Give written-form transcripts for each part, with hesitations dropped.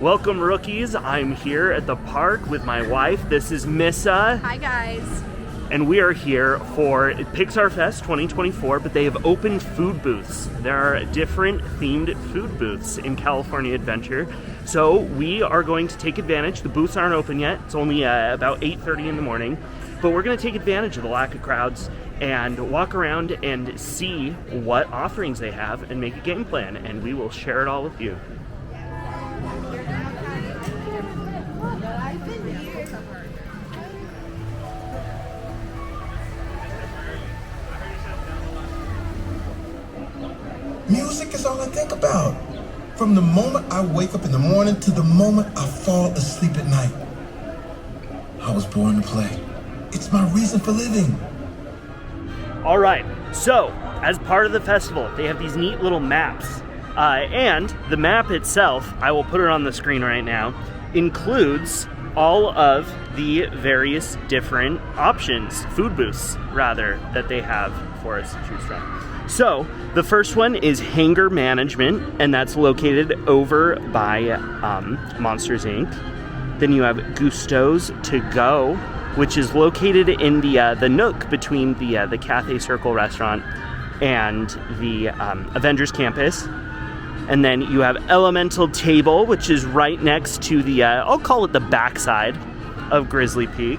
Welcome, rookies. I'm here at the park with my wife. This is Missa. Hi, guys. And we are here for Pixar Fest 2024, but they have opened food booths. There are different themed food booths in California Adventure. So we are going to take advantage. The booths aren't open yet. It's only about 8:30 in the morning. But we're going to take advantage of the lack of crowds and walk around and see what offerings they have and make a game plan. And we will share it all with you. Music is all I think about. From the moment I wake up in the morning to the moment I fall asleep at night. I was born to play. It's my reason for living. All right, so as part of the festival, they have these neat little maps. And the map itself, I will put it on the screen right now, includes all of the various different options, food booths rather, that they have for us to choose from. So the first one is Hangar Management, and that's located over by Monsters Inc. Then you have Gusteau's To Go, which is located in the nook between the Cathay Circle restaurant and the Avengers Campus. And then you have Elemental Table, which is right next to the, I'll call it the backside of Grizzly Peak.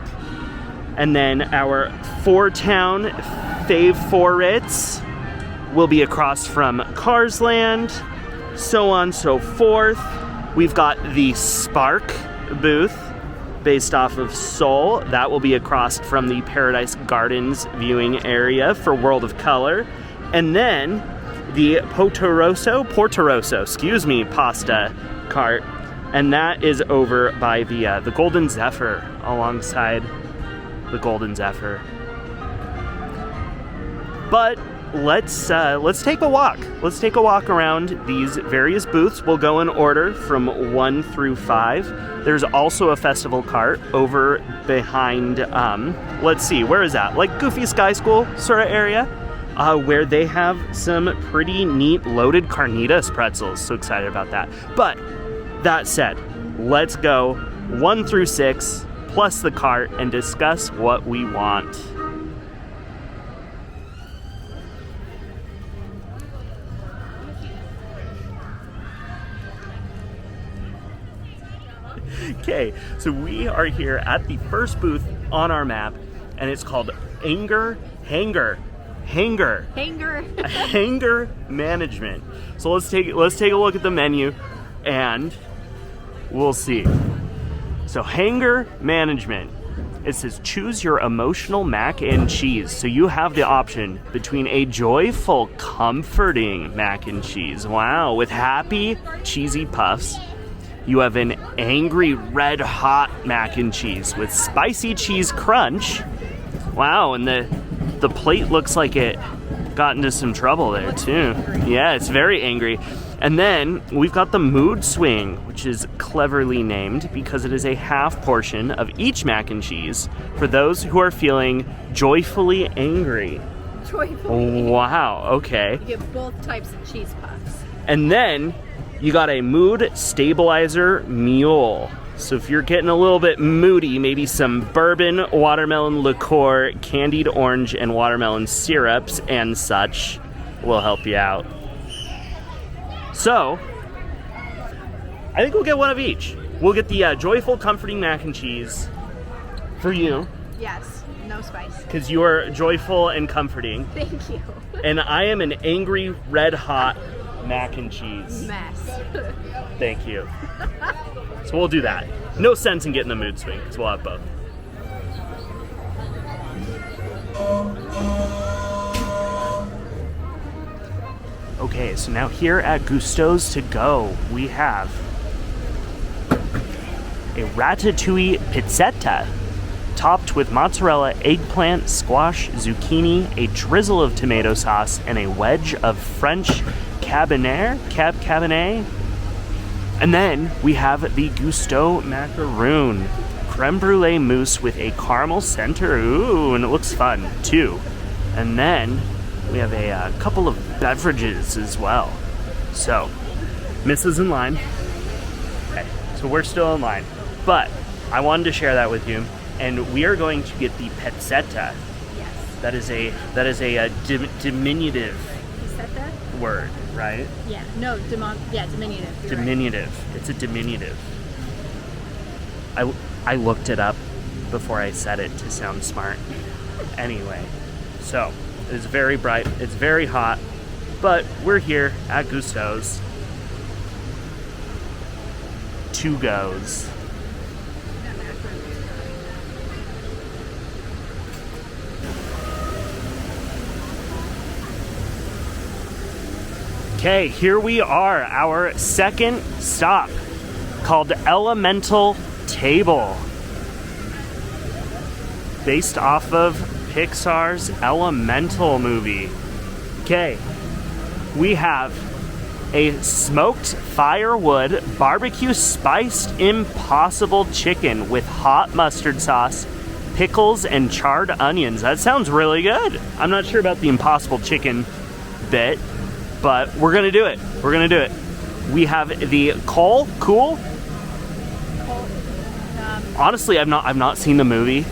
And then our Town Fav4ites will be across from Cars Land, so on and so forth. We've got the Spark booth based off of Soul. That will be across from the Paradise Gardens viewing area for World of Color. And then the Portorosso Pasta cart, and that is over by the Golden Zephyr, alongside the Golden Zephyr. But let's take a walk. Let's take a walk around these various booths. We'll go in order from 1 through 5. There's also a festival cart over behind, let's see, where is that? Like Goofy Sky School sort of area, where they have some pretty neat loaded carnitas pretzels. So excited about that. But that said, let's go 1 through 6 plus the cart and discuss what we want. Okay, so we are here at the first booth on our map, and it's called Hangar Management. So let's take a look at the menu, and we'll see. So Hangar Management. It says choose your emotional mac and cheese. So you have the option between a joyful, comforting mac and cheese. Wow, with happy, cheesy puffs. You have an angry, red-hot mac and cheese with spicy cheese crunch. Wow, and the plate looks like it got into some trouble there, too. Yeah, it's very angry. And then we've got the mood swing, which is cleverly named because it is a half portion of each mac and cheese for those who are feeling joyfully angry. Joyfully. Wow, okay. You get both types of cheese puffs. And then you got a mood stabilizer mule. So if you're getting a little bit moody, maybe some bourbon, watermelon liqueur, candied orange, and watermelon syrups and such will help you out. So, I think we'll get one of each. We'll get the joyful, comforting mac and cheese for you. Yes, no spice. Because you are joyful and comforting. Thank you. And I am an angry, red-hot mac and cheese. Mess. Thank you. So we'll do that. No sense in getting the mood swing, because we'll have both. Okay, so now here at Gusteau's To Go, we have a ratatouille pizzetta, topped with mozzarella, eggplant, squash, zucchini, a drizzle of tomato sauce, and a wedge of French cabernet. And then we have the Gusteau macaroon, creme brulee mousse with a caramel center. Ooh, and it looks fun too. And then we have a couple of beverages as well. So, Missa's in line. Okay, So we're still in line. But I wanted to share that with you. And we are going to get the pezzetta. Yes. That is a diminutive Pezzetta? word, right? Yeah. No, diminutive. You're Diminutive. It's a diminutive. I looked it up before I said it to sound smart. Anyway, so it's very bright, it's very hot, but we're here at Gusteau's. 2 goes. Okay, here we are, our second stop, called Elemental Table, based off of Pixar's Elemental movie. Okay, we have a smoked firewood barbecue spiced impossible chicken with hot mustard sauce, pickles, and charred onions. That sounds really good. I'm not sure about the impossible chicken bit, but we're gonna do it. We're gonna do it. We have the cool. Honestly, I've not seen the movie,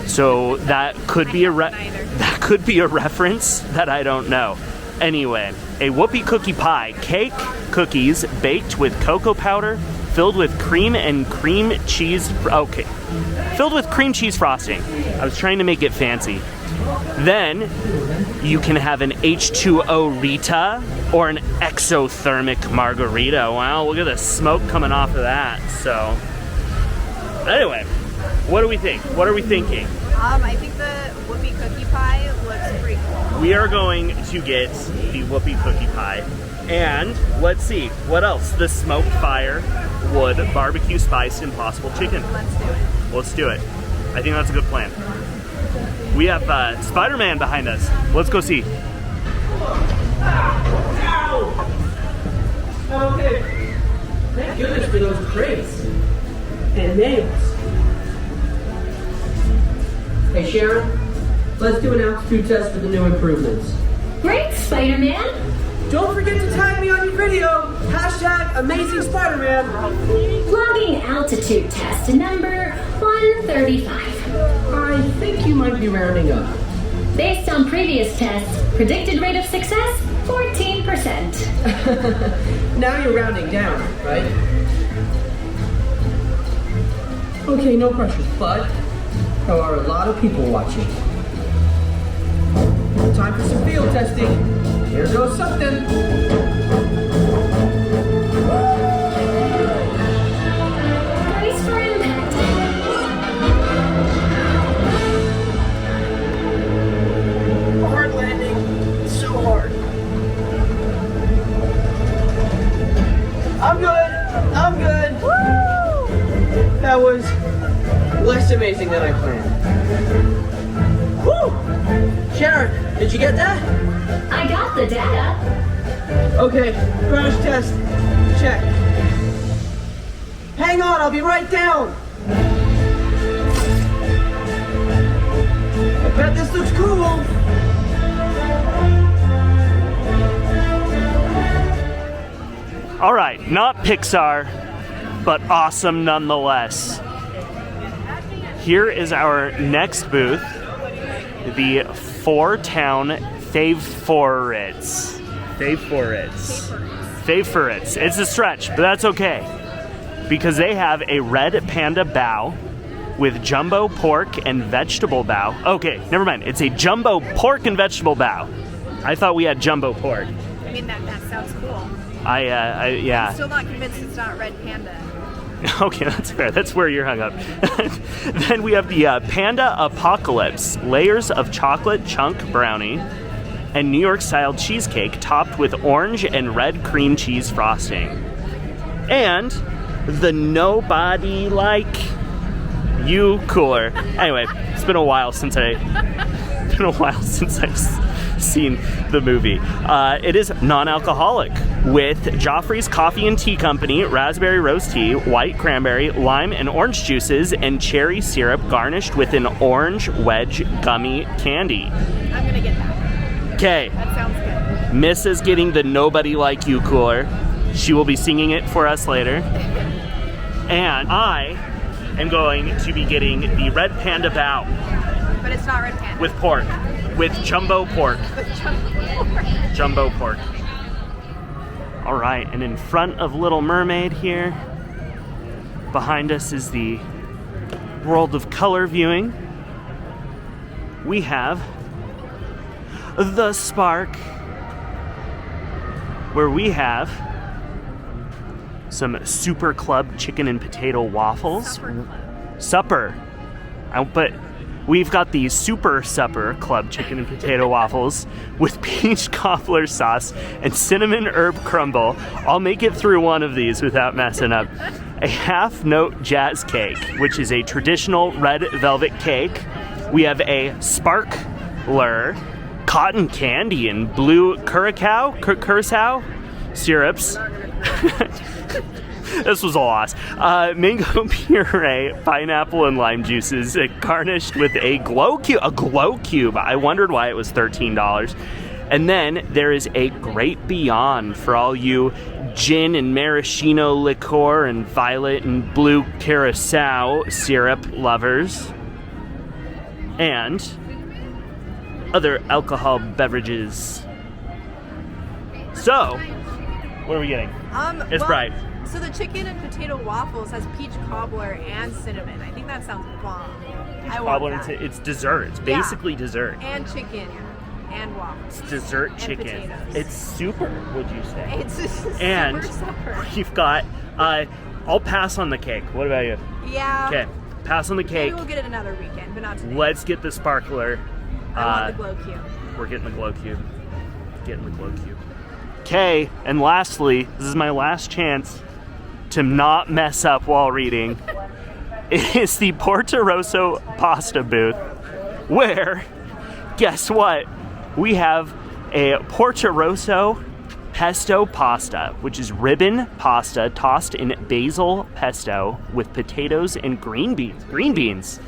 so that could be a reference that I don't know. Anyway, a whoopie cookie pie, cake cookies baked with cocoa powder, filled with cream cheese frosting. I was trying to make it fancy. Then you can have an H2O Rita or an exothermic margarita. Wow, look at the smoke coming off of that. So anyway, what do we think? What are we thinking? I think the whoopie cookie pie looks pretty cool. We are going to get the whoopie cookie pie. And let's see, what else? The smoked fire wood barbecue spiced impossible chicken. Let's do it. Let's do it. I think that's a good plan. We have Spider-Man behind us. Let's go see. Okay. Thank goodness for those crates and nails. Hey Sharon, let's do an altitude test for the new improvements. Great, Spider-Man. Don't forget to tag me on your video. Hashtag Amazing Spider-Man. Logging altitude test number 135. I think you might be rounding up. Based on previous tests, predicted rate of success, 14%. Now you're rounding down, right? Okay, no pressure, but there are a lot of people watching. Time for some field testing. Here goes something. Brace for impact. Hard landing. So hard. I'm good. Woo! That was less amazing than I planned. Woo! Sharon, did you get that? I got the data. Okay, crash test. Check. Hang on, I'll be right down. I bet this looks cool. All right, not Pixar, but awesome nonetheless. Here is our next booth, the Town Fav4ites. Fav4ites. It's a stretch, but that's okay. Because they have a red panda bao with jumbo pork and vegetable bao. Okay, never mind. It's a jumbo pork and vegetable bao. I thought we had jumbo pork. I mean, that sounds cool. Yeah. I'm still not convinced it's not red panda. Okay, that's fair. That's where you're hung up. Then we have the Panda Apocalypse, layers of chocolate chunk brownie and New York-style cheesecake topped with orange and red cream cheese frosting. And the Nobody Like You cooler. Anyway, it's been a while since I've seen the movie. It is non-alcoholic with Joffrey's Coffee and Tea Company, raspberry rose tea, white cranberry, lime and orange juices, and cherry syrup garnished with an orange wedge gummy candy. I'm gonna get that. Okay. That sounds good. Miss is getting the Nobody Like You cooler. She will be singing it for us later. And I am going to be getting the Red Panda Bao But it's not red panda. with pork, with jumbo pork. Jumbo pork. All right, and in front of Little Mermaid here, behind us is the World of Color viewing. We have the Spark, where we have some Super Club chicken and potato waffles. Supper. But we've got the Super Supper Club chicken and potato waffles with peach cobbler sauce and cinnamon herb crumble. I'll make it through one of these without messing up. A half-note jazz cake, which is a traditional red velvet cake. We have a sparkler, cotton candy, and blue curacao syrups. This was a loss. Mango puree, pineapple, and lime juices, garnished with a glow cube. A glow cube. I wondered why it was $13. And then there is a Great Beyond for all you gin and maraschino liqueur and violet and blue curacao syrup lovers. And other alcohol beverages. So, what are we getting? It's bright. So the chicken and potato waffles has peach cobbler and cinnamon. I think that sounds bomb. I want Cobbler, that. it's dessert. It's basically dessert. And chicken and waffles. It's dessert And chicken. potatoes. It's super, would you say? It's just And super supper. you've got, I'll pass on the cake. What about you? Yeah. Okay, pass on the cake. Maybe we'll get it another weekend, but not today. Let's get the sparkler. I want the glow cube. We're getting the glow cube. Getting the glow cube. Okay, and lastly, this is my last chance to not mess up while reading. It is the Portorosso Pasta booth, where, guess what? We have a Portorosso pesto pasta, which is ribbon pasta tossed in basil pesto with potatoes and green beans.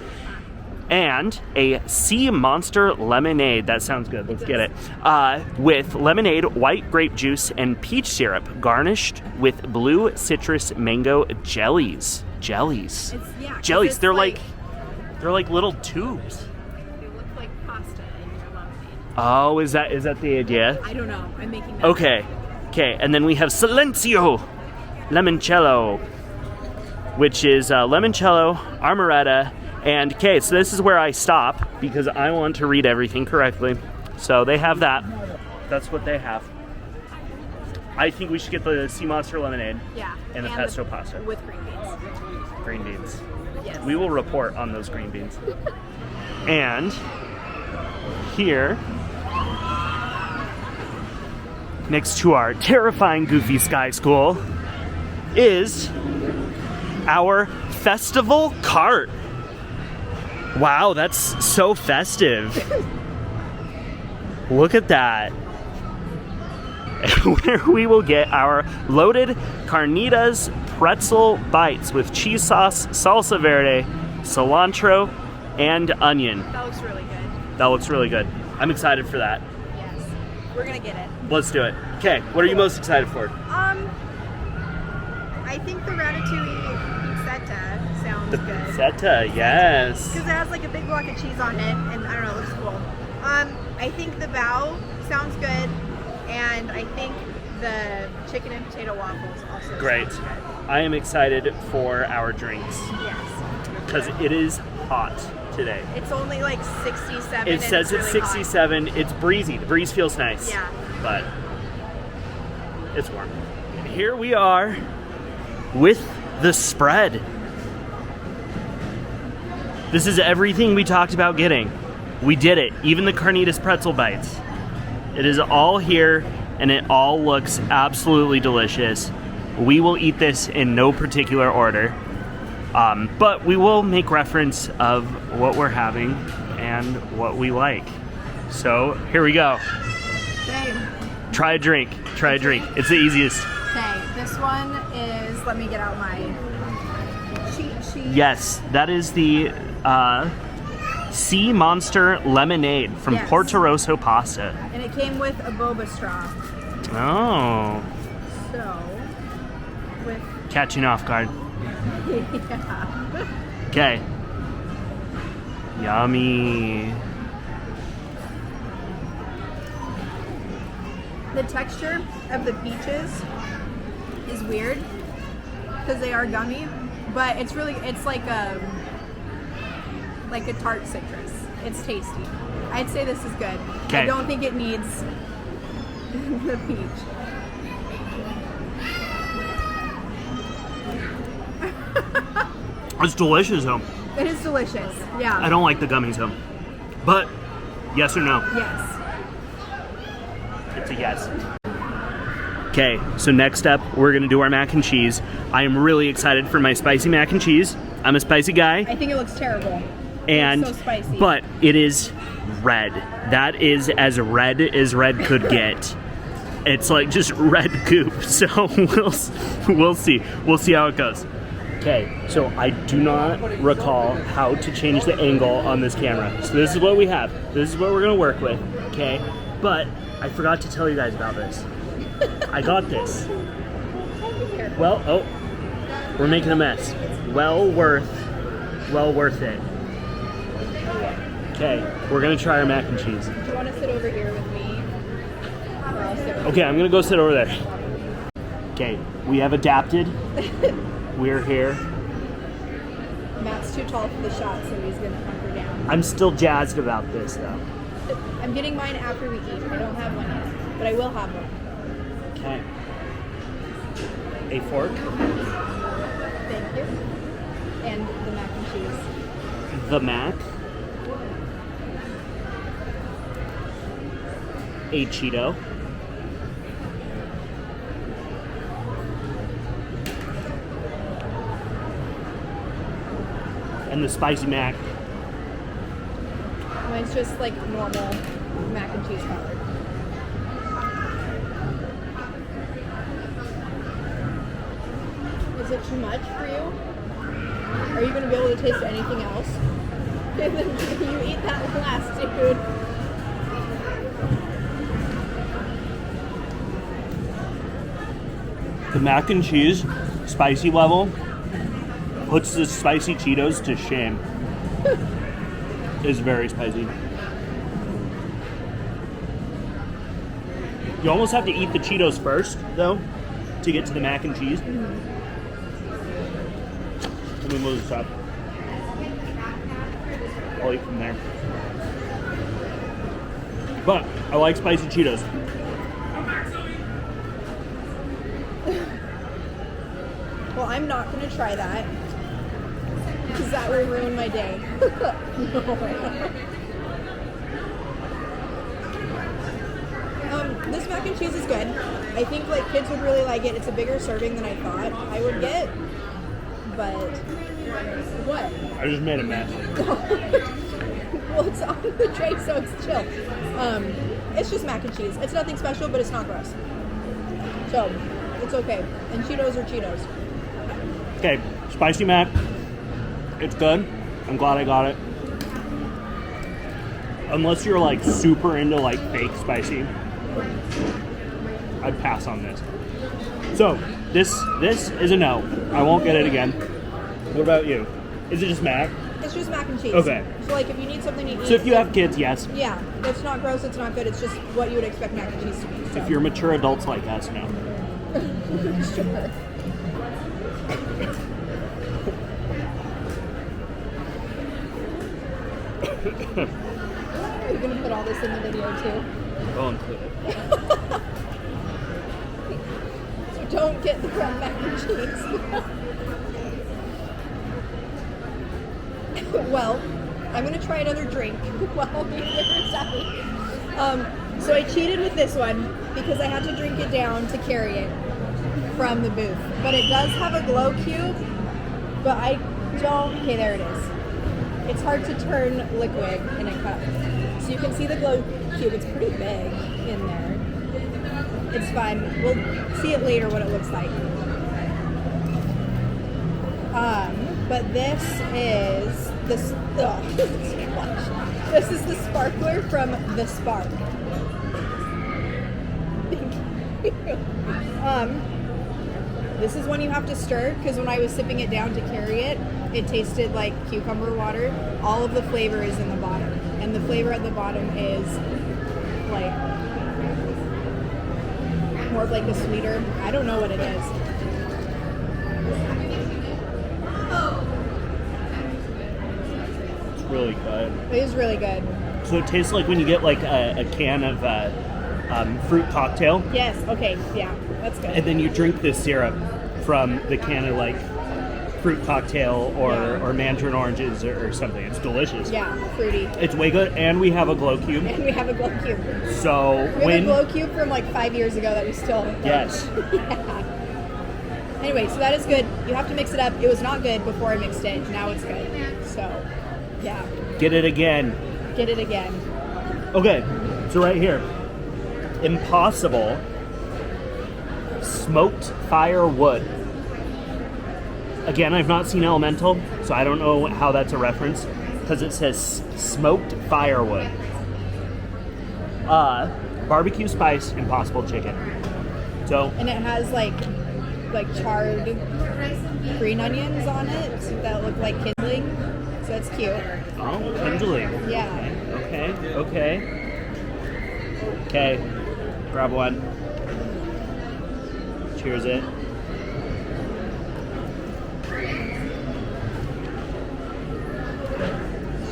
And a sea monster lemonade. That sounds good. Let's get it. With lemonade, white grape juice, and peach syrup, garnished with blue citrus mango jellies. Jellies. Jellies. They're like little tubes. They look like pasta in your lemonade. Oh, is that the idea? I don't know. I'm making that. Okay. And then we have Silencio Limoncello, which is limoncello, armoretta. And okay, so this is where I stop because I want to read everything correctly. So they have that. That's what they have. I think we should get the sea monster lemonade. Yeah. And the pesto pasta. With green beans. Green beans. Yes. We will report on those green beans. And here, next to our terrifying Goofy Sky School, is our festival cart. Wow, that's so festive. Look at that. Where we will get our loaded carnitas pretzel bites with cheese sauce, salsa verde, cilantro, and onion. That looks really good. That looks really good. I'm excited for that. Yes. We're gonna get it. Let's do it. Okay, what are you most excited for? I think the ratatouille pizzetta sounds The good. pizzetta, yes. Because it has like a big block of cheese on it, and I don't know, it looks cool. I think the bao sounds good, and I think the chicken and potato waffles also Great. sounds good. I am excited for our drinks Yes. because it is hot today. It's only like 67. It says it's really hot. 67. It's breezy. The breeze feels nice. Yeah. But it's warm. Here we are with the spread. This is everything we talked about getting. We did it. Even the carnitas pretzel bites. It is all here and it all looks absolutely delicious. We will eat this in no particular order. But we will make reference of what we're having and what we like. So here we go. Okay. Try a drink. Try a drink. It's the easiest. Okay, this one is, let me get out my cheat sheet. Yes, that is the Sea Monster Lemonade from Yes. Portorosso Pasta. And it came with a boba straw. Oh, So, with catching off guard. Yeah. Okay. Yummy. The texture of the peaches is weird because they are gummy, but it's like a tart citrus. It's tasty. I'd say this is good. Okay. I don't think it needs the peach. It's delicious though. It is delicious. Yeah. I don't like the gummies though. But yes or no? Yes. It's a yes. Okay, so next up, we're gonna do our mac and cheese. I am really excited for my spicy mac and cheese. I'm a spicy guy. I think it looks terrible. And It's so spicy. but it is red. That is as red could get. It's like just red goop. So we'll see. We'll see how it goes. Okay, so I do not recall how to change the angle on this camera. So this is what we have. This is what we're gonna work with. Okay, but I forgot to tell you guys about this. I got this. Well, oh, we're making a mess. Well worth it. Okay, we're gonna try our mac and cheese. Do you want to sit over here with me? Or I'll sit over Okay, I'm gonna go sit over there. Okay, we have adapted. We're here. Matt's too tall for the shot, so he's gonna hunker down. I'm still jazzed about this though. I'm getting mine after we eat. I don't have one yet, but I will have one. Okay. A fork. Thank you. And the mac and cheese. The mac. A Cheeto. And the spicy mac. Mine's just like normal mac and cheese powder. Is it too much for you? Are you going to be able to taste anything else? You eat that last, dude. The mac and cheese spicy level puts the spicy Cheetos to shame. It's very spicy. You almost have to eat the Cheetos first, though, to get to the mac and cheese. Let me move this up. I'll eat from there. But I like spicy Cheetos. Well, I'm not going to try that. Because that will ruin my day. This mac and cheese is good. I think like kids would really like it. It's a bigger serving than I thought I would get. But what? I just made a mess. Well, it's on the tray, so it's chill. It's just mac and cheese. It's nothing special, but it's not gross. So it's okay. And Cheetos are Cheetos. Okay, spicy mac. It's good. I'm glad I got it. Unless you're like super into like fake spicy, I'd pass on this. So this is a no. I won't get it again. What about you? Is it just mac? It's just mac and cheese. Okay. So like if you need something to eat. So if you have kids, yes. Yeah, it's not gross. It's not good. It's just what you would expect mac and cheese to be. So. If you're mature adults like us, no. Sure. Are you gonna put all this in the video too? I'll include it. So don't get the red mac and cheese. Well, I'm gonna try another drink while we so I cheated with this one because I had to drink it down to carry it from the booth. But it does have a glow cube, but I don't. Okay, there it is. It's hard to turn liquid in a cup. So you can see the glow cube. It's pretty big in there. It's fine. We'll see it later what it looks like. But this is this. This is the sparkler from The Spark. This is one you have to stir, because when I was sipping it down to carry it, it tasted like cucumber water. All of the flavor is in the bottom. And the flavor at the bottom is like more of like a sweeter, I don't know what it is. It's really good. It is really good. So it tastes like when you get like a can of fruit cocktail. Yes, okay, yeah, that's good. And then you drink this syrup from the can of like fruit cocktail or mandarin oranges or something. It's delicious. Yeah, fruity. It's way good, and we have a glow cube. And we have a glow cube. So We have a glow cube from like 5 years ago that we still Yes. Yeah. Anyway, so that is good. You have to mix it up. It was not good before I mixed it. Now it's good. So, yeah. Get it again. Get it again. Okay, so right here, Impossible smoked firewood. Again, I've not seen Elemental, so I don't know how that's a reference, because it says smoked firewood. Barbecue spice Impossible chicken. So And it has like charred green onions on it that look like kindling. So that's cute. oh, kindling. Yeah. Okay. Grab one. Cheers it.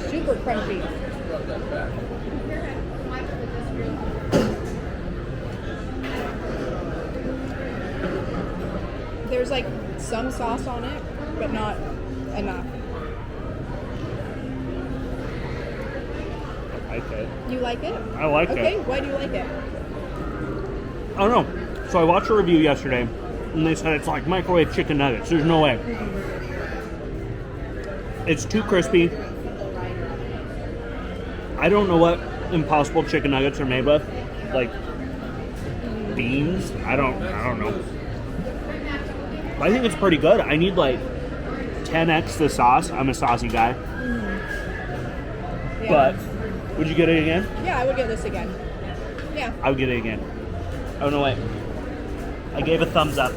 Super crunchy. There's like some sauce on it, but not enough. I like it. You like it? I like Okay, it. why do you like it? I don't know. So I watched a review yesterday, and they said it's like microwave chicken nuggets. There's no way. It's too crispy. I don't know what Impossible chicken nuggets are made with. Like beans? I don't know. But I think it's pretty good. I need like 10x the sauce. I'm a saucy guy. Yeah. But would you get it again? Yeah, I would get this again. Yeah. I would get it again. Oh no, wait. I gave a thumbs up.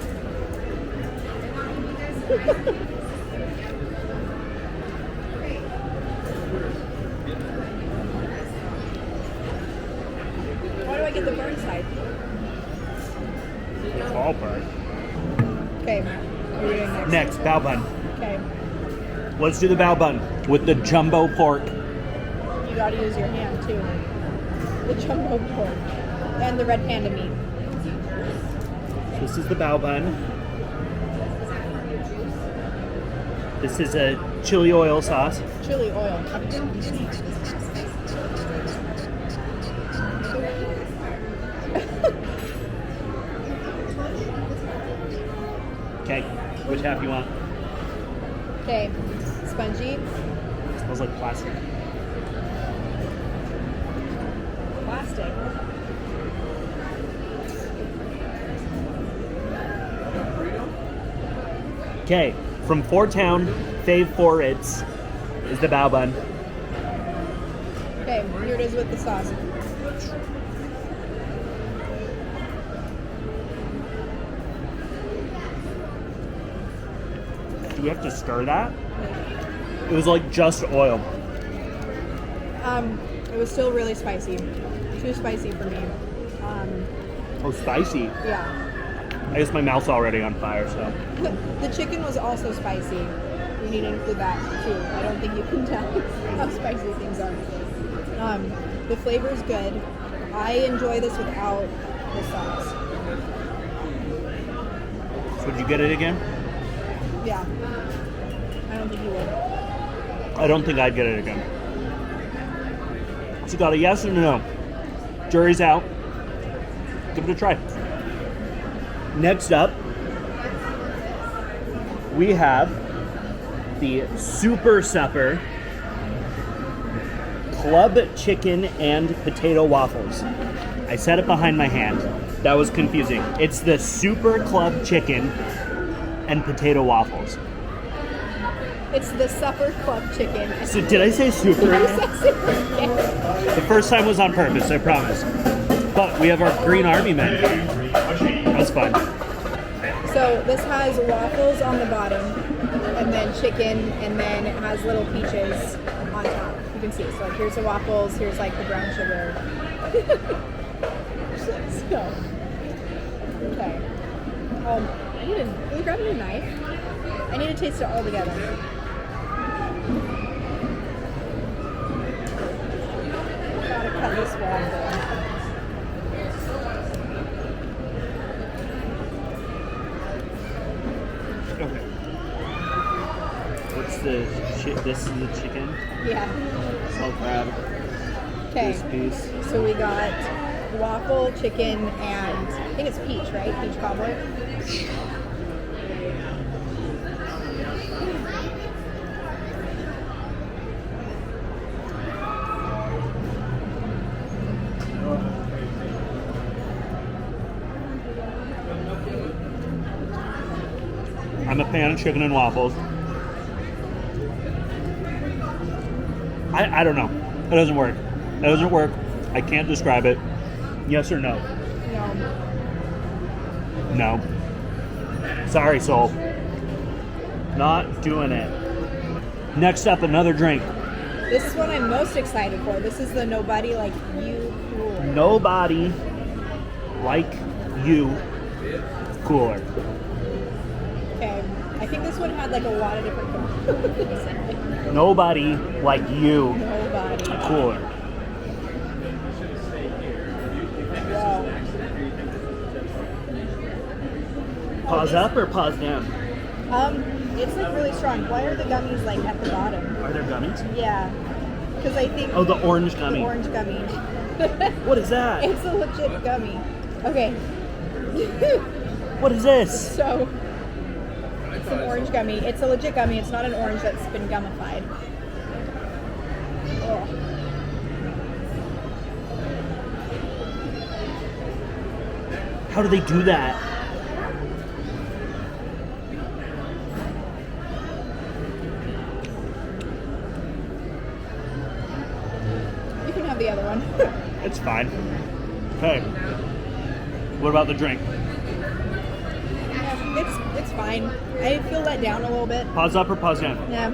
Why do I get the burn side? It's all burnt. Okay. What are we doing next? Next, bao bun. Okay. Let's do the bao bun with the jumbo pork. You gotta use your hand too. The jumbo pork. And the red panda meat. This is the bao bun. This is a chili oil sauce. Chili oil. Okay, which half you want? Okay. Spongy. Smells like plastic. Plastic. Okay, from Town Fav4ites is the bao bun. Okay, here it is with the sauce. Do we have to stir that? It was like just oil. It was still really spicy. Too spicy for me. Oh, spicy. Yeah. I guess my mouth's already on fire, so. The chicken was also spicy. We need to include that too. I don't think you can tell how spicy things are. The flavor's good. I enjoy this without the sauce. So would you get it again? Yeah. I don't think you would. I don't think I'd get it again. So got a yes and a no. Jury's out. Give it a try. Next up, we have the Super Supper Club Chicken and Potato Waffles. I said it behind my hand. That was confusing. It's the Super Club Chicken and Potato Waffles. It's the Supper Club Chicken. So did I say super? You said super. Yeah. The first time was on purpose, I promise. But we have our Green Army men. That's fun. So this has waffles on the bottom, and then chicken, and then it has little peaches on top. You can see. So like here's the waffles, here's like the brown sugar. So, okay. Can we grab a new knife? I need to taste it all together. Gotta cut this waffle. Okay. What's the shit? This is the chicken. Yeah. Salt crab. Okay. This piece. So we got waffle, chicken, and I think it's peach, right? Peach cobbler. I'm a fan of chicken and waffles. I don't know. It doesn't work. It doesn't work. I can't describe it. Yes or no? No. No. Sorry, soul. Not doing it. Next up, another drink. This is what I'm most excited for. This is the Nobody Like You cooler. Nobody like you cooler. Okay. I think this one had like a lot of different components. Nobody like you Nobody. cooler. Wow. Pause up or pause down? It's like really strong. Why are the gummies like at the bottom? Are there gummies? Yeah. Because I think Oh, the orange the gummy. orange gummy. What is that? It's a legit gummy. Okay. What is this? So it's an orange gummy. It's a legit gummy. It's not an orange that's been gummified. Oh. How do they do that? You can have the other one. It's fine. Okay. What about the drink? It's fine. I feel let down a little bit. Pause up or pause down? Yeah.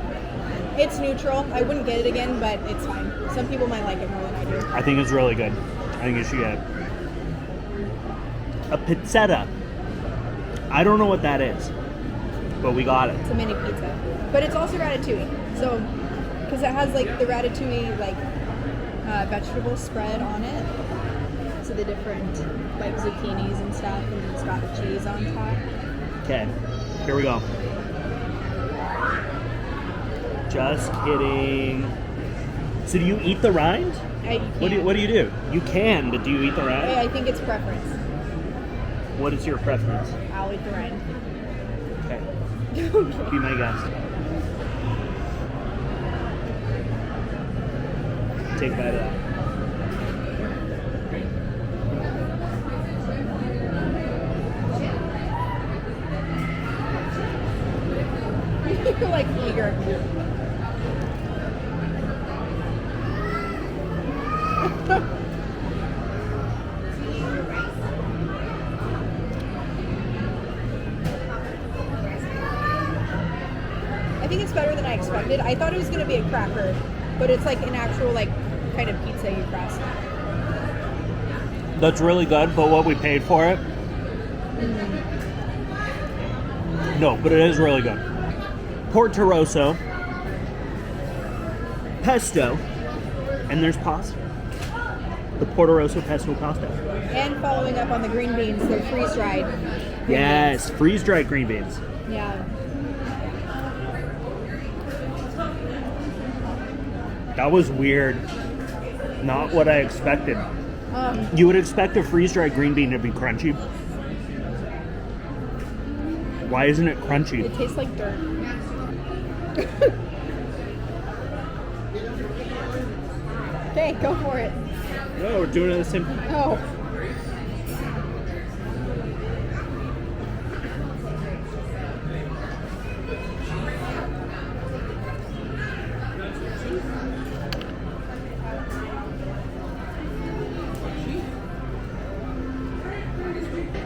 It's neutral. I wouldn't get it again, but it's fine. Some people might like it more than I do. I think it's really good. I think you should get it. A pizzetta. I don't know what that is, but we got it. It's a mini pizza. But it's also ratatouille. So, because it has like the ratatouille like vegetable spread on it. So the different like zucchinis and stuff, and it's got the cheese on top. Okay, here we go. Just kidding. So do you eat the rind? What do you do? You can, but do you eat the rind? I think it's preference. What is your preference? I'll eat the rind. Okay. Be my guest. Take a bite of that. You're like eager. I think it's better than I expected. I thought it was going to be a cracker, but it's like an actual like kind of pizza you crust. That's really good, but what we paid for it? No, but it is really good. Portorosso Pesto, and there's pasta. The Portorosso Pesto pasta. And following up on the green beans, they're freeze-dried. Yes, freeze-dried green beans. Yeah. That was weird. Not what I expected. You would expect a freeze-dried green bean to be crunchy. Why isn't it crunchy? It tastes like dirt. Okay, go for it. No, we're doing it the same time. Oh.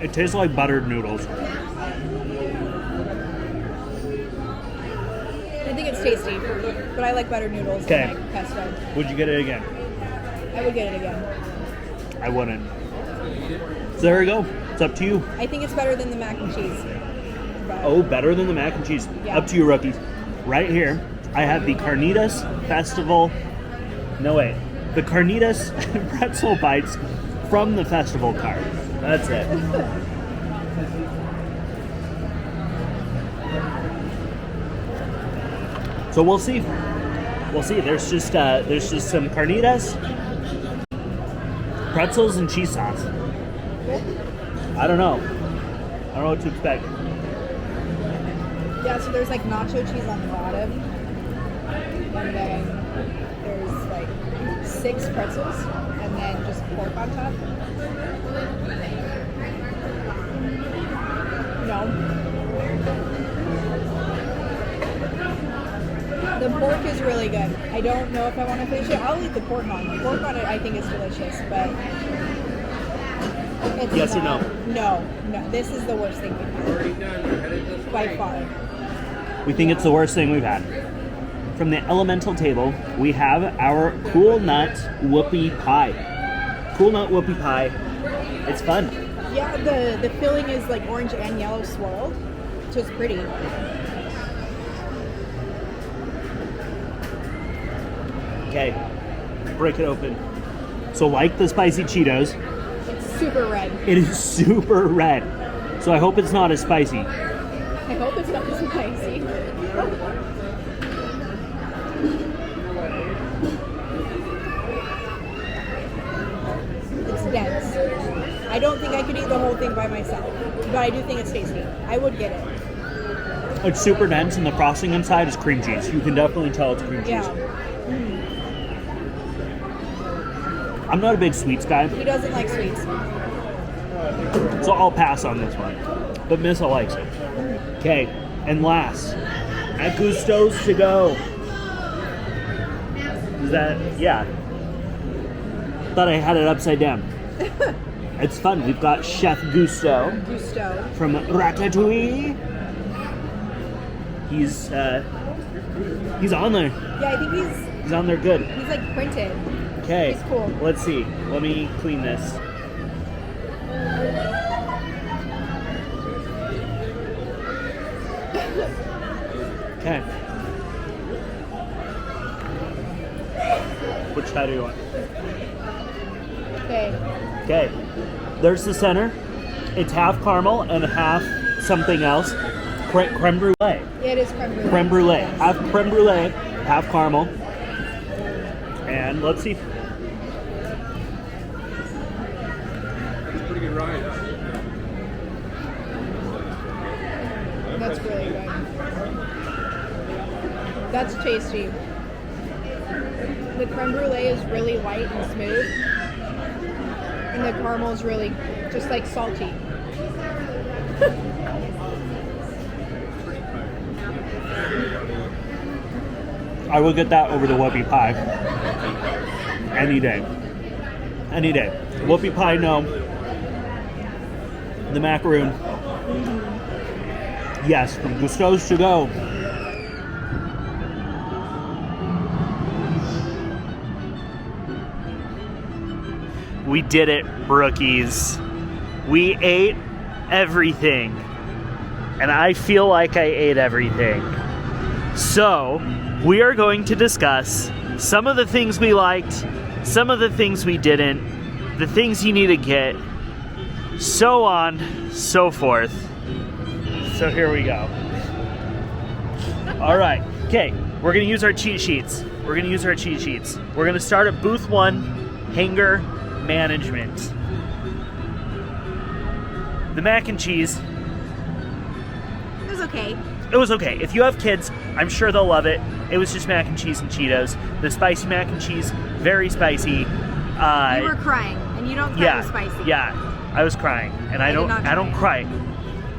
It tastes like buttered noodles. tasty, but I like better noodles Okay. than like pesto. Would you get it again? I would get it again. I wouldn't. So there we go. It's up to you. I think it's better than the mac and cheese. But Oh, better than the mac and cheese. Yeah. Up to you, rookies. Right here, I have the Carnitas Festival. No, wait. The Carnitas pretzel bites from the festival cart. That's it. So we'll see. We'll see. There's just some carnitas, pretzels, and cheese sauce. I don't know. I don't know what to expect. yeah, so there's like nacho cheese on the bottom, and then there's like 6 pretzels, and then just pork on top. No. The pork is really good. I don't know if I want to finish it. I'll eat the pork on it. Pork on it I think is delicious, but it's Yes or not- no? No. This is the worst thing we've had. By far. We think it's the worst thing we've had. From the elemental table, we have our cool nut whoopie pie. Cool nut whoopie pie. It's fun. Yeah, the filling is like orange and yellow swirled, so it's pretty. Okay, break it open. So like the spicy Cheetos, It's super red. it is super red. So I hope it's not as spicy. I hope it's not too spicy. It's dense. I don't think I could eat the whole thing by myself, but I do think it's tasty. I would get it. It's super dense and the frosting inside is cream cheese. You can definitely tell it's cream cheese. Yeah. I'm not a big sweets guy, He doesn't like sweets. so I'll pass on this one. But Missa likes it. Okay, and last, at Gusteau's to go. Is that, yeah. Thought I had it upside down. It's fun. We've got Chef Gusteau Gusteau. from Ratatouille. He's on there. Yeah, I think He's on there good. he's like printed. Okay, He's cool. let's see. Let me clean this. Okay. Which side do you want? Okay. Okay. There's the center. It's half caramel and half something else. Creme brulee. Yeah, it is creme brulee. Creme brulee. Half creme brulee, half caramel. And let's see. That's really good. That's tasty. The creme brulee is really light and smooth. And the caramel is really just like salty. I would get that over the whoopie pie. Any day. Any day. Whoopie pie, no. The macaroon. Yes, from Gusteau's to go. We did it, rookies. We ate everything. And I feel like I ate everything. So, we are going to discuss some of the things we liked, some of the things we didn't, the things you need to get, so on, so forth. So here we go. All right, okay, we're gonna use our cheat sheets. We're gonna start at booth 1, hanger management. The mac and cheese, It was okay. it was okay. If you have kids, I'm sure they'll love it. It was just mac and cheese and Cheetos. The spicy mac and cheese, very spicy. You were crying, and you don't cry with spicy. Yeah, I was crying, and I don't cry.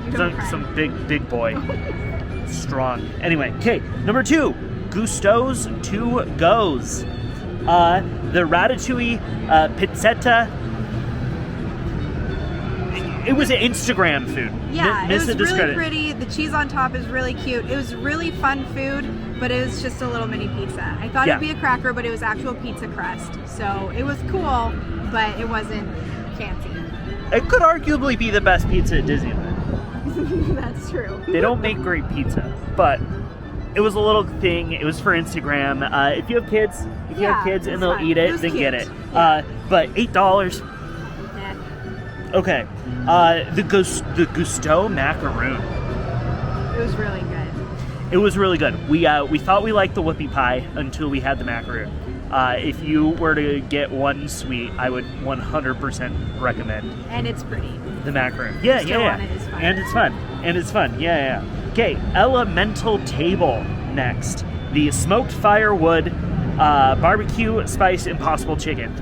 You don't cry. Some big boy, strong. Anyway, okay, number 2, Gusteau's 2 goes. The Ratatouille pizzetta. It was Instagram food. Yeah, it was really Discredit. pretty. The cheese on top is really cute. It was really fun food, but it was just a little mini pizza. I thought Yeah. it'd be a cracker, but it was actual pizza crust. So it was cool, but it wasn't fancy. It could arguably be the best pizza at Disneyland. That's true. They don't make great pizza, but it was a little thing. It was for Instagram. If you have kids, and it's they'll fun. eat It it, was then cute. get it. Yeah. But $8. Eh, Okay. The Gusteau macaroon. it was really good. It was really good. We thought we liked the whoopie pie until we had the macaroon. If you were to get one sweet, I would 100% recommend And it's pretty. the macaroon. Yeah, Gusteau yeah. on it is fun. And it's fun. Yeah. Okay, elemental table next. The smoked firewood barbecue spice impossible chicken.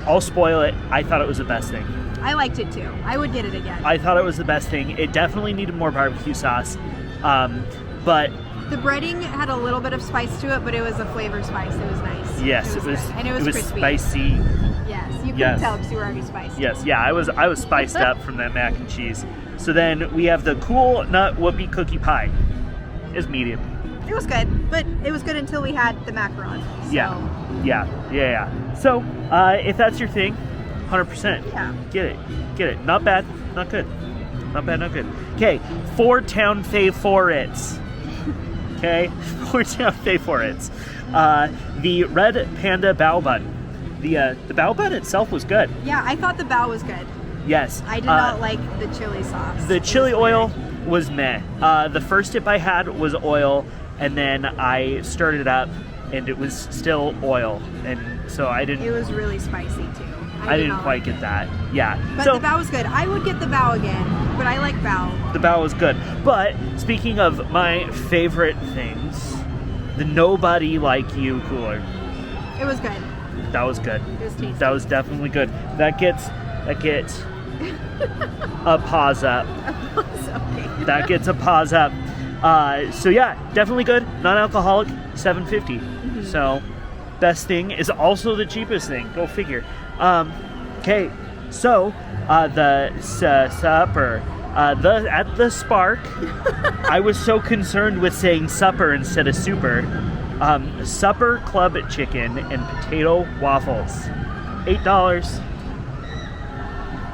I'll spoil it. I thought it was the best thing. I liked it too. I would get it again. I thought it was the best thing. It definitely needed more barbecue sauce. But The breading had a little bit of spice to it, but it was a flavor spice. It was nice. yes, it was good. And it was crispy. spicy. Yes, you could Yes. tell because you were already spiced. Yes, yeah, I was spiced up from that mac and cheese. So then we have the cool nut whoopie cookie pie. It's medium. It was good, but it was good until we had the macaron. So, Yeah. So if that's your thing, 100%. Yeah. Get it. Not bad, not good. Not bad, not good. Okay, 4 Town Fav4ites. Okay, 4 Town Fav4ites. The red panda bao bun. The bao bun itself was good. Yeah, I thought the bao was good. Yes. I did not like the chili sauce. The chili oil was meh. The first dip I had was oil, and then I stirred it up, and it was still oil, and so I didn't. It was really spicy too. I did didn't not quite like get it. that. Yeah. But so the bao was good. I would get the bao again, but I like bao. the bao was good. But speaking of my favorite things, the Nobody Like You cooler. It was good. That was good. It was tasty. That was definitely good. That gets a pause up. It's okay. That gets a pause up. So yeah, definitely good. Non-alcoholic, $7.50. So best thing is also the cheapest thing. Go figure. Okay, so the supper. At the Spark, I was so concerned with saying supper instead of super. Supper club chicken and potato waffles, $8.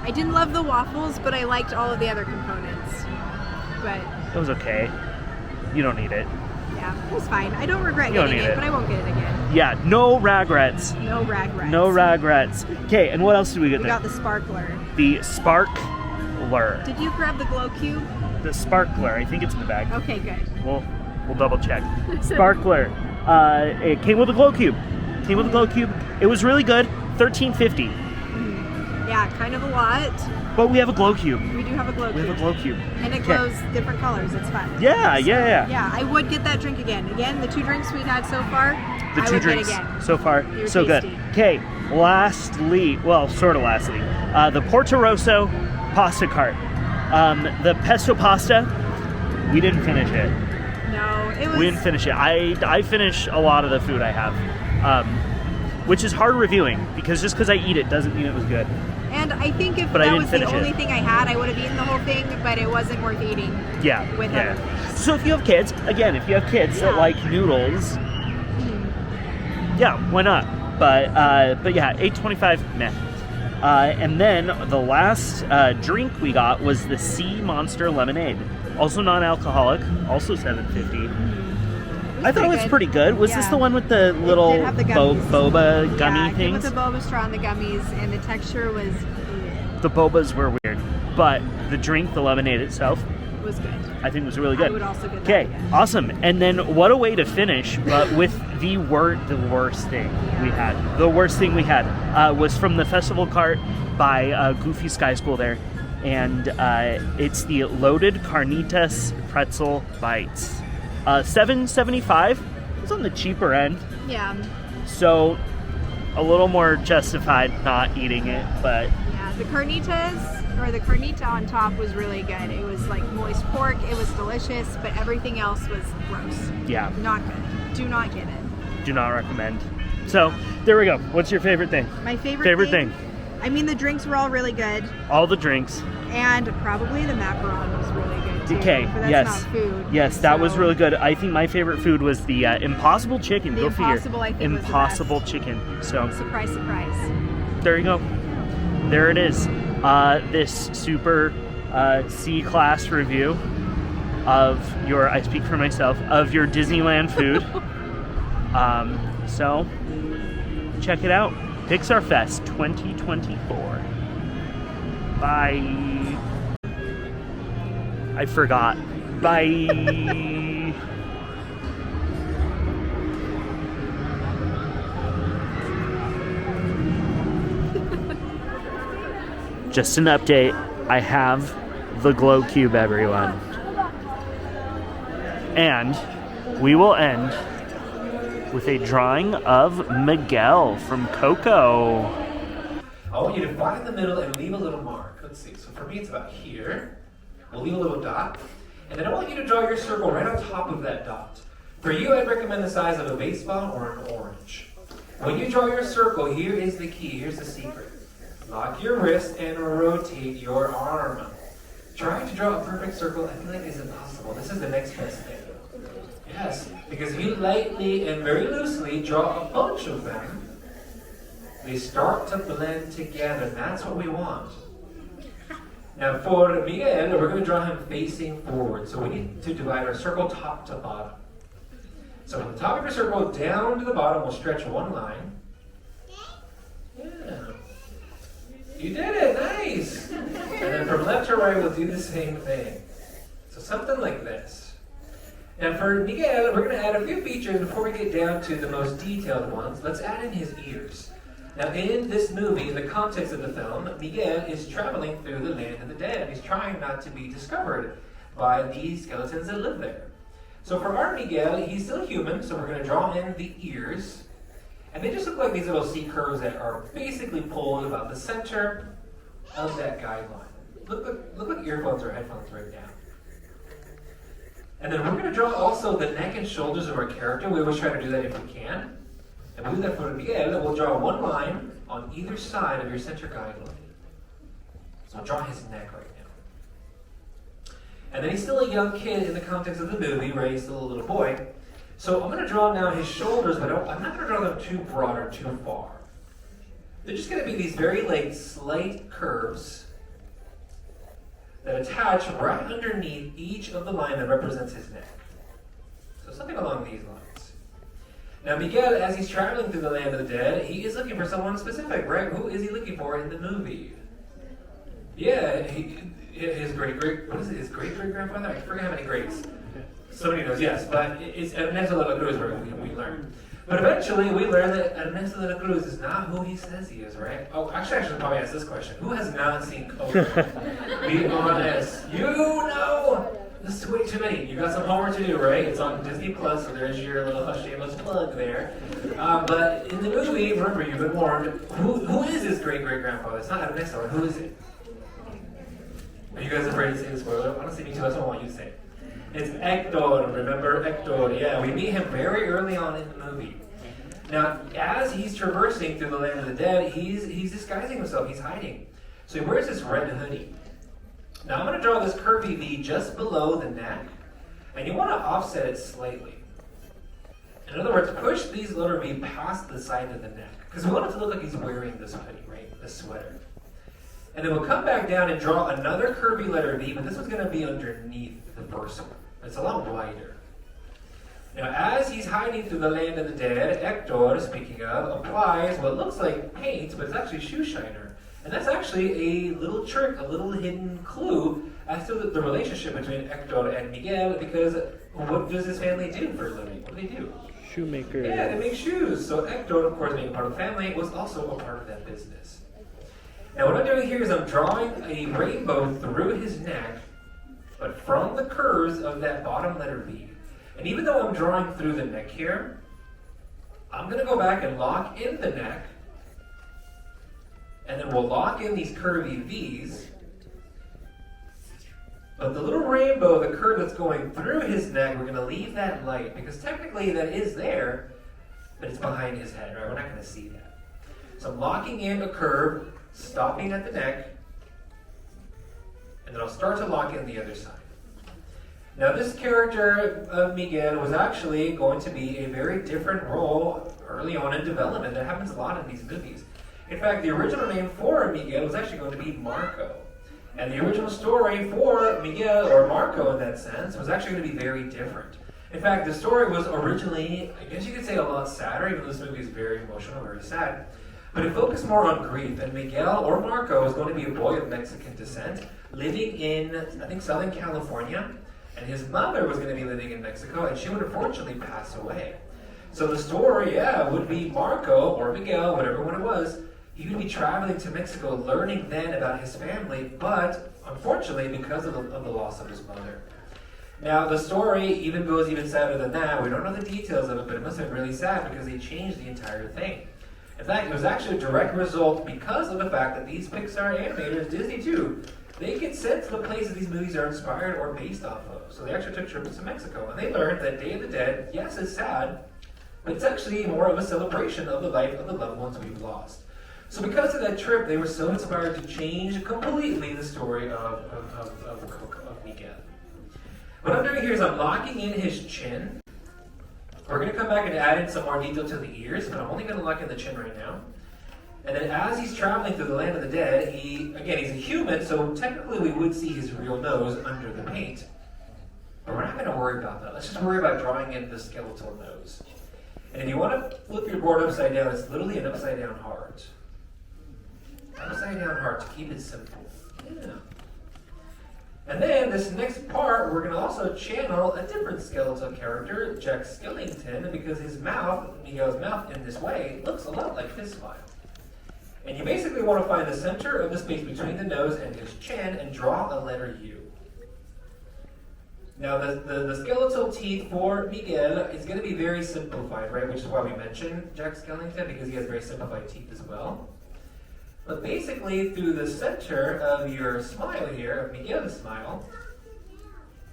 I didn't love the waffles, but I liked all of the other components. But It was okay. You don't need it. yeah, it was fine. I don't regret You don't getting need it, it. but I won't get it again. Yeah, no regrets. No regrets. No regrets. Okay, and what else did we get We there? got the sparkler. The Sparkler. Did you grab the glow cube? The Sparkler. I think it's in the bag. Okay, good. We'll double check. Sparkler. It came with a glow cube. It was really good. $13.50. Yeah, kind of a lot. But we have a glow cube. We do have a glow We cube. have a glow cube. And it Okay. glows different colors. It's fun. Yeah. Yeah, I would get that drink again. Again, the 2 drinks we've had so far, The I 2 would drinks get again. so far, They were so tasty. good. Okay, lastly, well, sort of lastly, the Portorosso Pasta cart. The pesto pasta, we didn't finish it. No, it was. We didn't finish it. I finish a lot of the food I have, which is hard reviewing because just because I eat it doesn't mean it was good. And I think if But I that didn't was the finish only it. thing I had, I would have eaten the whole thing, but it wasn't worth eating. Yeah. With yeah. other things. So if you have kids, again, that Yeah. like noodles, yeah, why not? But yeah, $8.25 meh. And then the last drink we got was the Sea Monster Lemonade, also non-alcoholic, also $7.50. I thought it was pretty good. Was this Yeah. the one with the little did have the gummies. boba gummy Yeah, it came things? with the boba straw and the gummies, and the texture was The bobas were weird, but the drink, the lemonade itself, good. I think was really good. I would also get that Okay, again. awesome. And then what a way to finish with the worst thing we had. The worst thing we had was from the festival cart by Goofy Sky School there, and it's the loaded carnitas pretzel bites. $7.75. It's on the cheaper end, Yeah. so a little more justified not eating it, but Yeah, the carnitas, or the carnita on top was really good. It was like moist pork, it was delicious, but everything else was gross. yeah, Not good. Do not get it. do not recommend. So there we go. What's your favorite thing? My favorite thing? I mean, the drinks were all really good, All the drinks. and probably the macaron was really good too. Okay, but that's yes. not food. Yes, that was so- really good. I think my favorite food was the Impossible Chicken. The Go figure. Impossible, I think, was the Impossible best. Chicken. So Surprise, surprise. there you go. There it is. This super C-class review of your, I speak for myself, of your Disneyland food. So check it out. Pixar Fest 2024. Bye. I forgot. Bye. Just an update. I have the glow cube, everyone. And we will end with a drawing of Miguel from Coco. I want you to find the middle and leave a little mark. Let's see. So for me, it's about here. We'll leave a little dot. And then I want you to draw your circle right on top of that dot. For you, I'd recommend the size of a baseball or an orange. When you draw your circle, here is the key. Here's the secret. Lock your wrist and rotate your arm. Trying to draw a perfect circle, I feel like is impossible. This is the next best thing. Yes, because if you lightly and very loosely draw a bunch of them, they start to blend together. That's what we want. Now for Miguel, we're going to draw him facing forward. So we need to divide our circle top to bottom. So from the top of your circle down to the bottom, we'll stretch one line. Yeah. You did it, nice! And then from left to right, we'll do the same thing. So something like this. Now for Miguel, we're going to add a few features before we get down to the most detailed ones. Let's add in his ears. Now in this movie, in the context of the film, Miguel is traveling through the land of the dead. He's trying not to be discovered by the skeletons that live there. So for our Miguel, he's still human, so we're going to draw in the ears. And they just look like these little C curves that are basically pulled about the center of that guideline. Look like earphones or headphones right now. And then we're going to draw also the neck and shoulders of our character. We always try to do that if we can. And we'll do that for Miguel. We'll draw one line on either side of your center guideline. So I'll draw his neck right now. And then he's still a young kid in the context of the movie, right? He's still a little boy. So I'm going to draw now his shoulders, but I'm not going to draw them too broad or too far. They're just going to be these very slight curves that attach right underneath each of the line that represents his neck. So something along these lines. Now Miguel, as he's traveling through the land of the dead, he is looking for someone specific, right? Who is he looking for in the movie? Yeah, his great-great-grandfather? I forget how many greats. Somebody knows, yes, but it's Ernesto de la Cruz we learned. But eventually we learn that Ernesto de la Cruz is not who he says he is, right? Oh, actually I should probably ask this question. Who has not seen Coco? Be honest. You know! This is way too many. You got some homework to do, right? It's on Disney Plus, so there's your little shameless plug there. But in the movie, remember, you've been warned, who is his great-great-grandfather? It's not Ernesto, who is it? Are you guys afraid to say the spoiler? Honestly, me too, that's what I want you to say. It's Hector, remember Hector? Yeah, we meet him very early on in the movie. Now, as he's traversing through the land of the dead, he's disguising himself, he's hiding. So he wears this red hoodie. Now I'm going to draw this curvy V just below the neck, and you want to offset it slightly. In other words, push these letter V past the side of the neck, because we want it to look like he's wearing this hoodie, right? This sweater. And then we'll come back down and draw another curvy letter V, but this one's going to be underneath the first one. It's a lot wider. Now, as he's hiding through the land of the dead, Hector, speaking of, applies what looks like paint, but it's actually shoe shiner. And that's actually a little trick, a little hidden clue as to the relationship between Hector and Miguel, because what does his family do for a living? What do they do? Shoemaker. Yeah, they make shoes. So Hector, of course, being a part of the family, was also a part of that business. Now, what I'm doing here is I'm drawing a rainbow through his neck, but from the curves of that bottom letter V. And even though I'm drawing through the neck here, I'm going to go back and lock in the neck, and then we'll lock in these curvy V's. But the little rainbow, the curve that's going through his neck, we're going to leave that light, because technically that is there, but it's behind his head, right? We're not going to see that. So I'm locking in a curve stopping at the neck, and then I'll start to lock in the other side. Now this character of Miguel was actually going to be a very different role early on in development. That happens a lot in these movies. In fact, the original name for Miguel was actually going to be Marco. And the original story for Miguel, or Marco in that sense, was actually going to be very different. In fact, the story was originally, I guess you could say, a lot sadder, even though this movie is very emotional, very sad. But it focused more on grief, and Miguel, or Marco, was going to be a boy of Mexican descent, living in, I think, Southern California, and his mother was going to be living in Mexico, and she would unfortunately pass away. So the story, would be Marco, or Miguel, whatever one it was. He would be traveling to Mexico, learning then about his family, but unfortunately, because of the loss of his mother. Now, the story even goes even sadder than that. We don't know the details of it, but it must have been really sad because they changed the entire thing. In fact, it was actually a direct result because of the fact that these Pixar animators, Disney too, they get sent to the places these movies are inspired or based off of. So they actually took trips to Mexico, and they learned that Day of the Dead, yes, is sad, but it's actually more of a celebration of the life of the loved ones we've lost. So because of that trip, they were so inspired to change completely the story of Miguel. What I'm doing here is I'm locking in his chin. We're going to come back and add in some more detail to the ears, but I'm only going to lock in the chin right now. And then as he's traveling through the land of the dead, he's a human, so technically we would see his real nose under the paint. But we're not going to worry about that. Let's just worry about drawing in the skeletal nose. And if you want to flip your board upside down, it's literally an upside down heart. Upside down heart to keep it simple. Yeah. And then this next part, we're going to also channel a different skeletal character, Jack Skellington, because his mouth, Miguel's mouth in this way, looks a lot like his smile. And you basically want to find the center of the space between the nose and his chin and draw a letter U. Now the skeletal teeth for Miguel is going to be very simplified, right? Which is why we mentioned Jack Skellington, because he has very simplified teeth as well. But basically, through the center of your smile here, of Miguel's smile,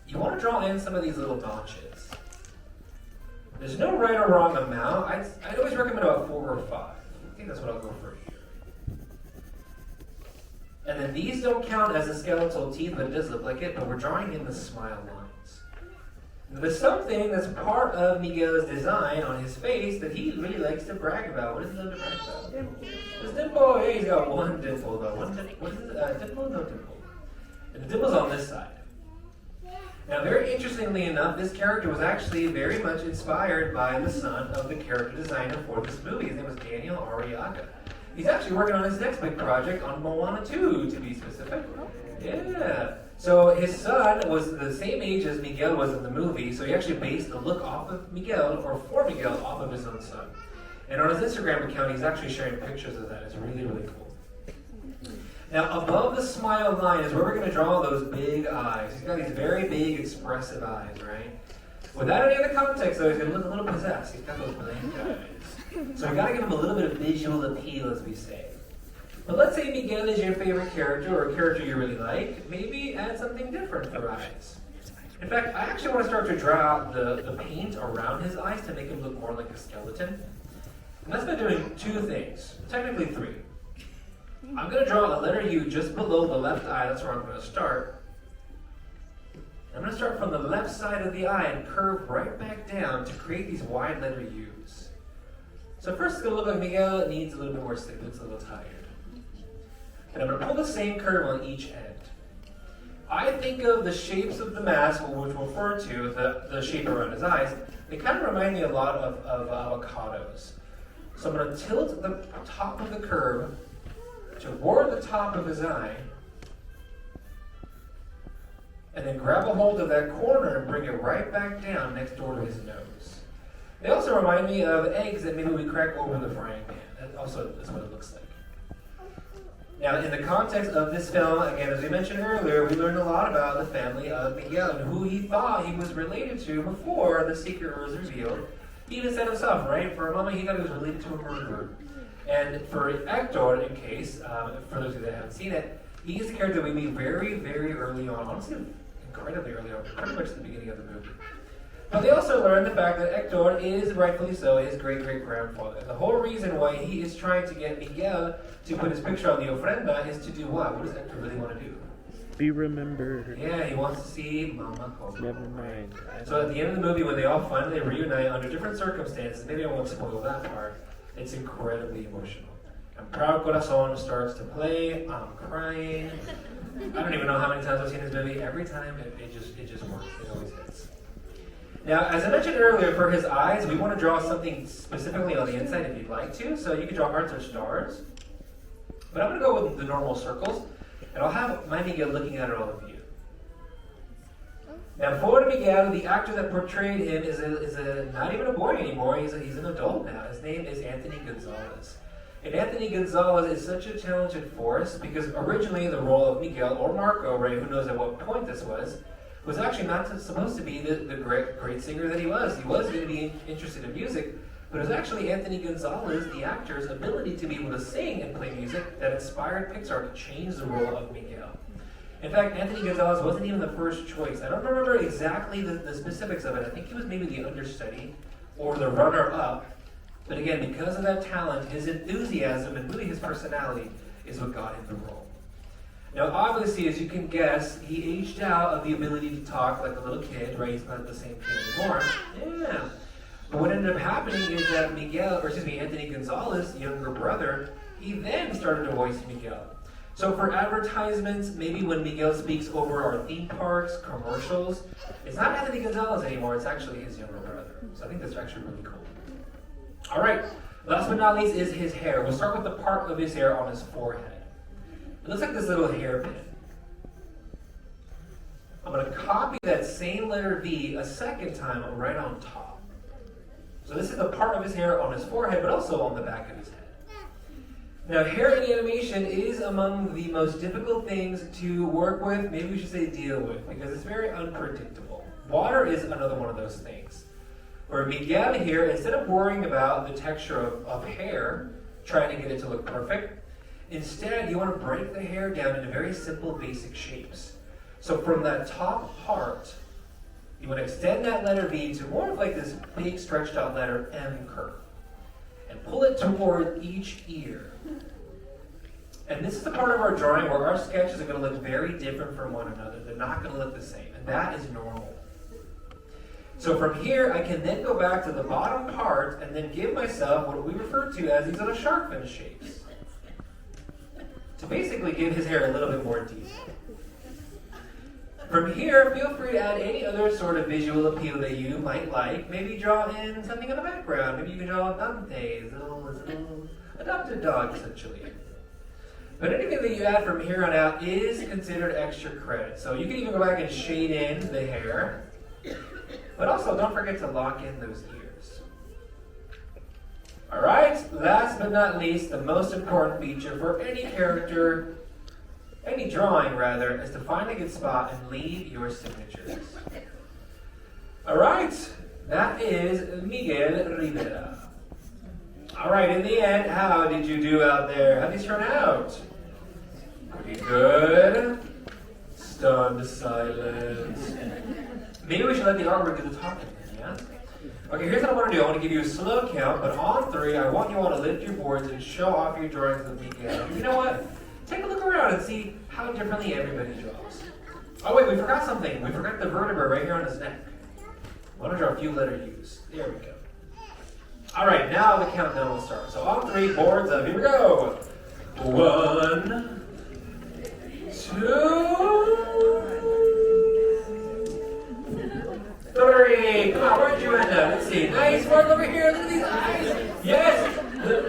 you want to draw in some of these little notches. There's no right or wrong amount. I'd always recommend about 4 or 5. I think that's what I'll go for here. And then these don't count as the skeletal teeth, but it does look like it, but we're drawing in the smile lines. Now, there's something that's part of Miguel's design on his face that he really likes to brag about. What does he love to brag about? His dimple. Yeah, he's got one dimple though. One dimple. What is it? Dimple? No dimple. And the dimple's on this side. Now, very interestingly enough, this character was actually very much inspired by the son of the character designer for this movie. His name was Daniel Arriaga. He's actually working on his next big project on Moana 2, to be specific. Yeah. So his son was the same age as Miguel was in the movie, so he actually based the look off of Miguel, or for Miguel, off of his own son. And on his Instagram account, he's actually sharing pictures of that. It's really, really cool. Now, above the smile line is where we're going to draw those big eyes. He's got these very big, expressive eyes, right? Without any other context, though, he's going to look a little possessed. He's got those blank eyes. So we got to give him a little bit of visual appeal, as we say. But let's say Miguel is your favorite character, or a character you really like. Maybe add something different for eyes. In fact, I actually want to start to draw out the paint around his eyes to make him look more like a skeleton. And that's by doing 2 things, technically 3. I'm going to draw a letter U just below the left eye. That's where I'm going to start. I'm going to start from the left side of the eye and curve right back down to create these wide letter U's. So first it's going to look like Miguel needs a little bit more sleep. Looks a little tired. And I'm going to pull the same curve on each end. I think of the shapes of the mask, which we'll refer to the shape around his eyes. They kind of remind me a lot of avocados. So I'm going to tilt the top of the curve toward the top of his eye, and then grab a hold of that corner and bring it right back down next door to his nose. They also remind me of eggs that maybe we crack over the frying pan. That also is what it looks like. Now, in the context of this film, again, as we mentioned earlier, we learned a lot about the family of Miguel and who he thought he was related to before the secret was revealed. He even said himself, right? For a moment, he thought he was related to a murderer. And for Hector, in case, for those of you that haven't seen it, he is the character we meet very, very early on. Honestly, incredibly early on, pretty much at the beginning of the movie. But they also learn the fact that Hector is, rightfully so, his great-great-grandfather. And the whole reason why he is trying to get Miguel to put his picture on the ofrenda is to do what? What does Hector really want to do? Be remembered. Yeah, he wants to see Mama Coco. Never mind. So at the end of the movie, when they all finally reunite under different circumstances, maybe I won't spoil that part, it's incredibly emotional. And Proud Corazon starts to play, I'm crying. I don't even know how many times I've seen this movie. Every time, it just works. It always hits. Now, as I mentioned earlier, for his eyes, we want to draw something specifically on the inside if you'd like to. So you can draw hearts or stars. But I'm going to go with the normal circles. And I'll have my Miguel looking at all of you. Now, for Miguel, the actor that portrayed him is not even a boy anymore. He's an adult now. His name is Anthony Gonzalez. And Anthony Gonzalez is such a talented force because originally the role of Miguel, or Marco, right, who knows at what point this was actually not supposed to be the great singer that he was. He was going to be interested in music, but it was actually Anthony Gonzalez, the actor's ability to be able to sing and play music that inspired Pixar to change the role of Miguel. In fact, Anthony Gonzalez wasn't even the first choice. I don't remember exactly the specifics of it. I think he was maybe the understudy or the runner-up. But again, because of that talent, his enthusiasm, and really his personality is what got him the role. Now, obviously, as you can guess, he aged out of the ability to talk like a little kid, right? He's not the same kid anymore. Yeah. But what ended up happening is that Anthony Gonzalez, younger brother, he then started to voice Miguel. So for advertisements, maybe when Miguel speaks over our theme parks, commercials, it's not Anthony Gonzalez anymore, it's actually his younger brother. So I think that's actually really cool. All right, last but not least is his hair. We'll start with the part of his hair on his forehead. It looks like this little hairpin. I'm going to copy that same letter V a second time right on top. So this is the part of his hair on his forehead, but also on the back of his head. Now, hair in animation is among the most difficult things to work with, maybe we should say deal with, because it's very unpredictable. Water is another one of those things. For Miguel here, instead of worrying about the texture of hair, trying to get it to look perfect, instead you want to break the hair down into very simple, basic shapes. So from that top part, you want to extend that letter V to more of like this big stretched out letter M curve. And pull it toward each ear. And this is the part of our drawing where our sketches are going to look very different from one another. They're not going to look the same, and that is normal. So from here, I can then go back to the bottom part and then give myself what we refer to as these little shark fin shapes. To basically give his hair a little bit more detail. From here, feel free to add any other sort of visual appeal that you might like. Maybe draw in something in the background. Maybe you can draw Dante's little adopted dog, essentially. But anything that you add from here on out is considered extra credit. So you can even go back and shade in the hair. But also, don't forget to lock in those ears. All right, last but not least, the most important feature for any character, any drawing rather, is to find a good spot and leave your signatures. All right, that is Miguel Rivera. All right, in the end, how did you do out there? How did these turn out? Pretty good. Stunned silence. Maybe we should let the artwork do the talking, yeah? Okay, here's what I want to do. I want to give you a slow count, but on 3, I want you all to lift your boards and show off your drawings of Miguel. You know what? Take a look around and see how differently everybody draws. Oh wait, we forgot something. We forgot the vertebra right here on his neck. I want to draw a few letter U's. There we go. All right, now the countdown will start. So on 3, boards up. Here we go. 1, 2, 3. Come on, where'd you end up? Let's see. Nice work over here. Look at these eyes. Yes.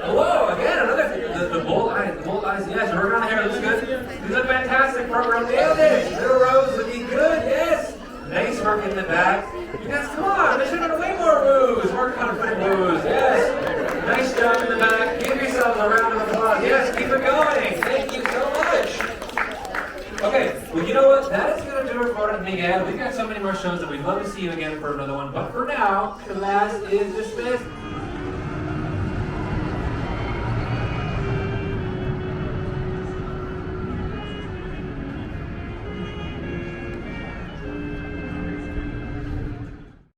Hello again. Another the bold eyes. The bold eyes. Yes. Working on the hair. Looks good. These look fantastic. Program. Nailed it. Little Rose looking good. Yes. Nice work in the back. You guys, come on. There should have been way more moves. Work on pretty moves. Yes. Nice job in the back. Give yourselves a round of applause. Yes. Keep it going. Thank you so much. Okay, well, you know what? That is going to do it for Miguel. We've got so many more shows that we'd love to see you again for another one. But for now, class is dismissed.